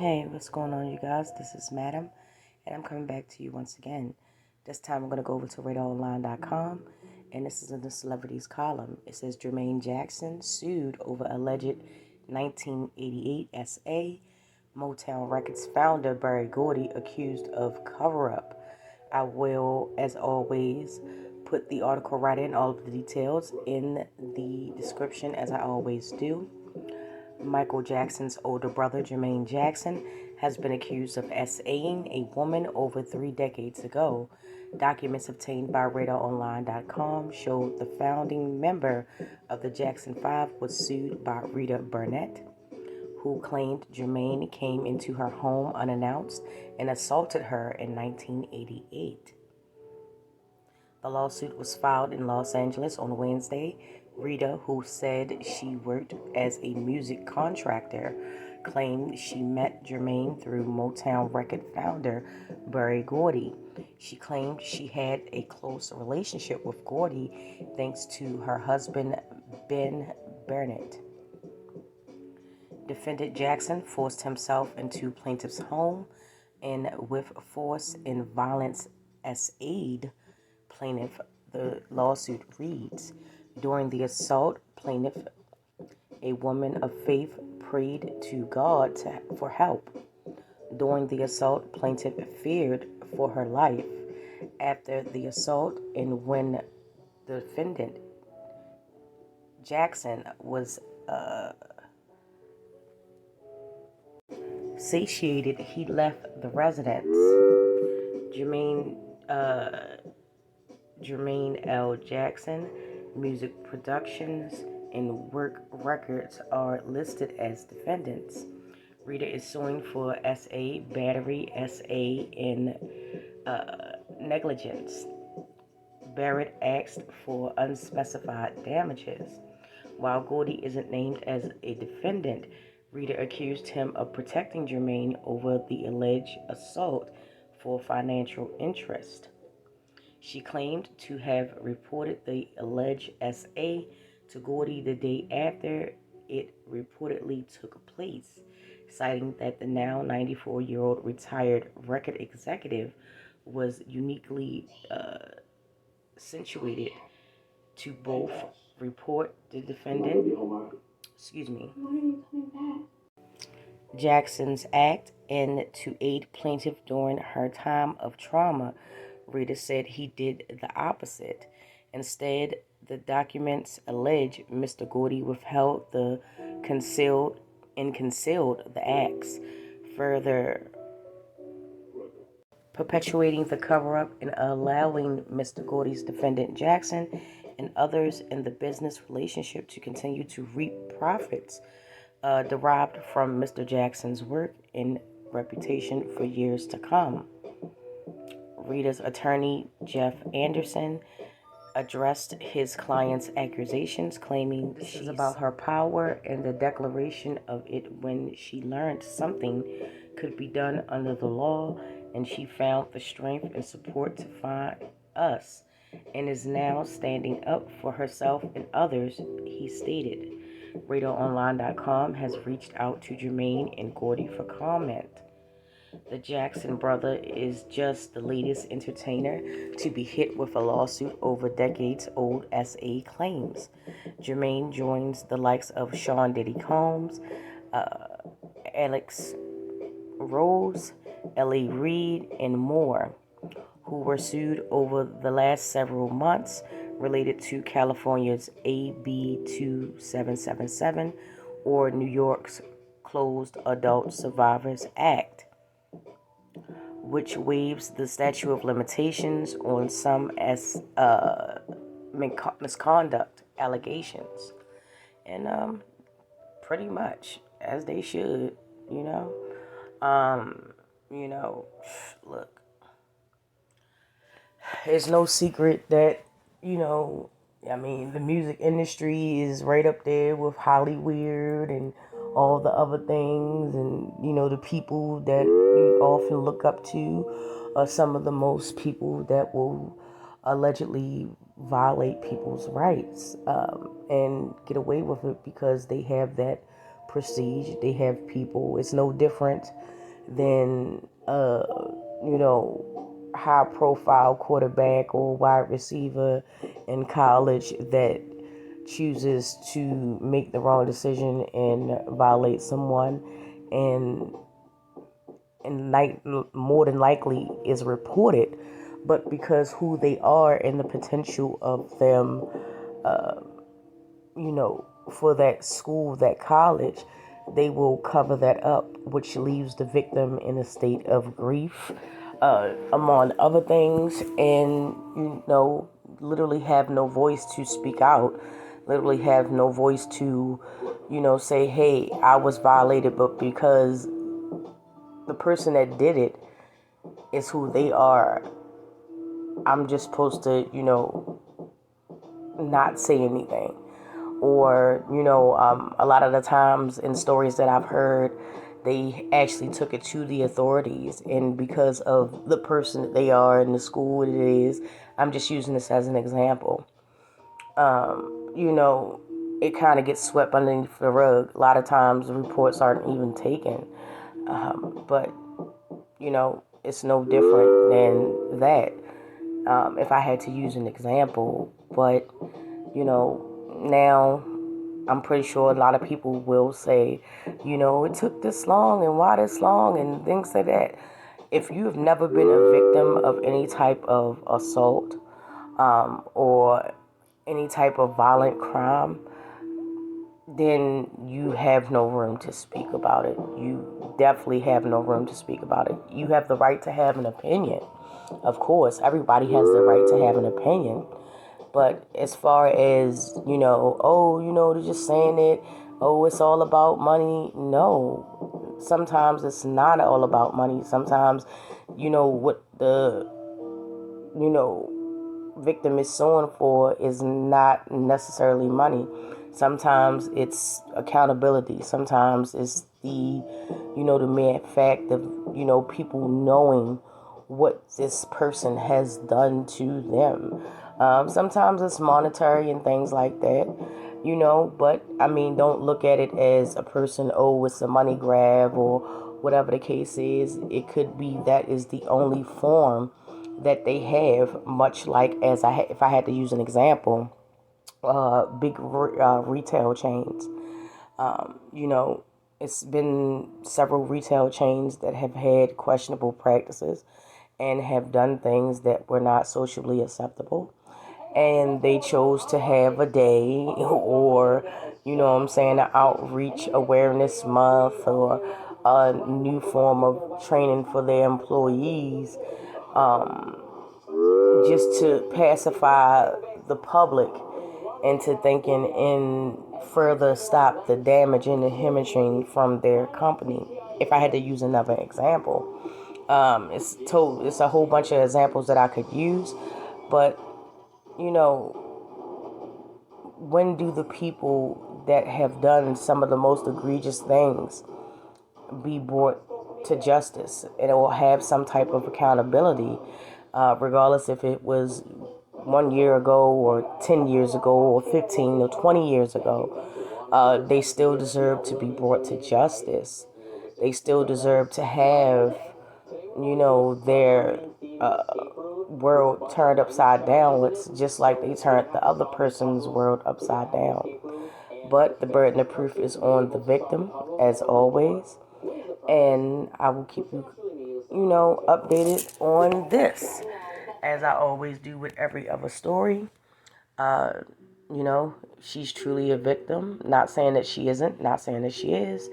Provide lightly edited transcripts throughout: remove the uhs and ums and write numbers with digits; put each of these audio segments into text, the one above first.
Hey, what's going on, you guys? This is Madam, and I'm coming back to you once again. This time I'm going to go over to RadarOnline.com, and this is in the celebrities column. It says Jermaine Jackson sued over alleged 1988 SA. Motown Records founder Gordy accused of cover-up. I will, as always, put the article right in, all of the details in the description, as I always do. Michael Jackson's older brother, Jermaine Jackson, has been accused of SAing a woman over 3 decades ago. Documents obtained by RadarOnline.com showed the founding member of the Jackson 5 was sued by Rita Burnett, who claimed Jermaine came into her home unannounced and assaulted her in 1988. The lawsuit was filed in Los Angeles on Wednesday. Rita, who said she worked as a music contractor, claimed she met Jermaine through Motown record founder Gordy. She claimed she had a close relationship with Gordy thanks to her husband, Ben Burnett. Defendant Jackson forced himself into plaintiff's home and with force and violence as aid. Plaintiff, the lawsuit reads, during the assault, plaintiff, a woman of faith, prayed to God for help. During the assault, plaintiff feared for her life. After the assault, and when the defendant Jackson was satiated, he left the residence. Jermaine L. Jackson Music Productions and Work Records are listed as defendants. Rita is suing for SA, battery, SA, and negligence. Barrett asked for unspecified damages. While Gordy isn't named as a defendant, Rita accused him of protecting Jermaine over the alleged assault for financial interest. She claimed to have reported the alleged SA to Gordy the day after it reportedly took place, citing that the now 94-year-old retired record executive was uniquely situated to both report the defendant, Jackson's act and to aid plaintiff during her time of trauma. Rita said he did the opposite. Instead, the documents allege Mr. Gordy withheld the concealed the acts, further perpetuating the cover-up and allowing Mr. Gordy's defendant Jackson and others in the business relationship to continue to reap profits derived from Mr. Jackson's work and reputation for years to come. Rita's attorney, Jeff Anderson, addressed his client's accusations, claiming this is about her power and the declaration of it when she learned something could be done under the law, and she found the strength and support to find us and is now standing up for herself and others, he stated. RadarOnline.com has reached out to Jermaine and Gordy for comment. The Jackson brother is just the latest entertainer to be hit with a lawsuit over decades-old SA claims. Jermaine joins the likes of Sean Diddy Combs, Alex Rose, L.A. Reid, and more, who were sued over the last several months related to California's AB 2777 or New York's Closed Adult Survivors Act, which waives the statute of limitations on some misconduct allegations. And pretty much, as they should, look, it's no secret that, the music industry is right up there with Hollywood and all the other things, and the people that we often look up to are some of the most people that will allegedly violate people's rights and get away with it because they have that prestige. They have people. It's no different than high profile quarterback or wide receiver in college that chooses to make the wrong decision and violate someone, and more than likely is reported, but because who they are and the potential of them, for that school, that college, they will cover that up, which leaves the victim in a state of grief, among other things, and, literally have no voice to speak out, literally have no voice to, say, hey, I was violated, but because the person that did it is who they are, I'm just supposed to, not say anything. Or, a lot of the times in stories that I've heard, they actually took it to the authorities, and because of the person that they are and the school it is, I'm just using this as an example, it kind of gets swept underneath the rug. A lot of times the reports aren't even taken, but, it's no different than that, if I had to use an example. But, now I'm pretty sure a lot of people will say, it took this long and why this long and things like that. If you've never been a victim of any type of assault, or any type of violent crime, then you have no room to speak about it. You definitely have no room to speak about it. You have the right to have an opinion. Of course, everybody has the right to have an opinion. But as far as, they're just saying it, it's all about money. No, sometimes it's not all about money. Sometimes, what the, victim is suing for is not necessarily money. Sometimes it's accountability. Sometimes it's the mere fact of, people knowing what this person has done to them. Sometimes it's monetary and things like that, but I mean, don't look at it as a person, it's a money grab or whatever the case is. It could be that is the only form that they have, much like if I had to use an example, big retail chains. It's been several retail chains that have had questionable practices and have done things that were not socially acceptable. And they chose to have a day or, an outreach awareness month or a new form of training for their employees, just to pacify the public into thinking and further stop the damage and the hemorrhaging from their company. If I had to use another example, it's a whole bunch of examples that I could use, but when do the people that have done some of the most egregious things be brought to justice, and it will have some type of accountability, regardless if it was 1 year ago or 10 years ago or 15 or 20 years ago. They still deserve to be brought to justice. They still deserve to have, their world turned upside down. It's just like they turned the other person's world upside down. But the burden of proof is on the victim, as always. And I will keep you, updated on this, as I always do with every other story. She's truly a victim. Not saying that she isn't, not saying that she is.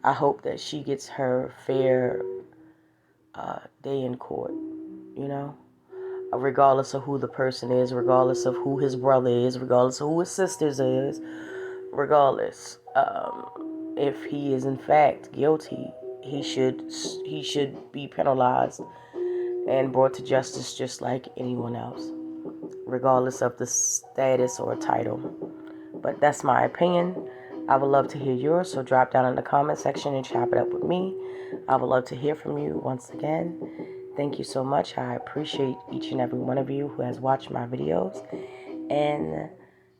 I hope that she gets her fair day in court, regardless of who the person is, regardless of who his brother is, regardless of who his sisters is, regardless. If he is in fact guilty, he should be penalized and brought to justice just like anyone else, regardless of the status or title. But that's my opinion. I would love to hear yours, so drop down in the comment section and chop it up with me. I would love to hear from you once again. Thank you so much. I appreciate each and every one of you who has watched my videos. And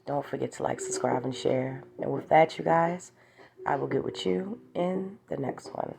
don't forget to like, subscribe, and share. And with that, you guys, I will get with you in the next one.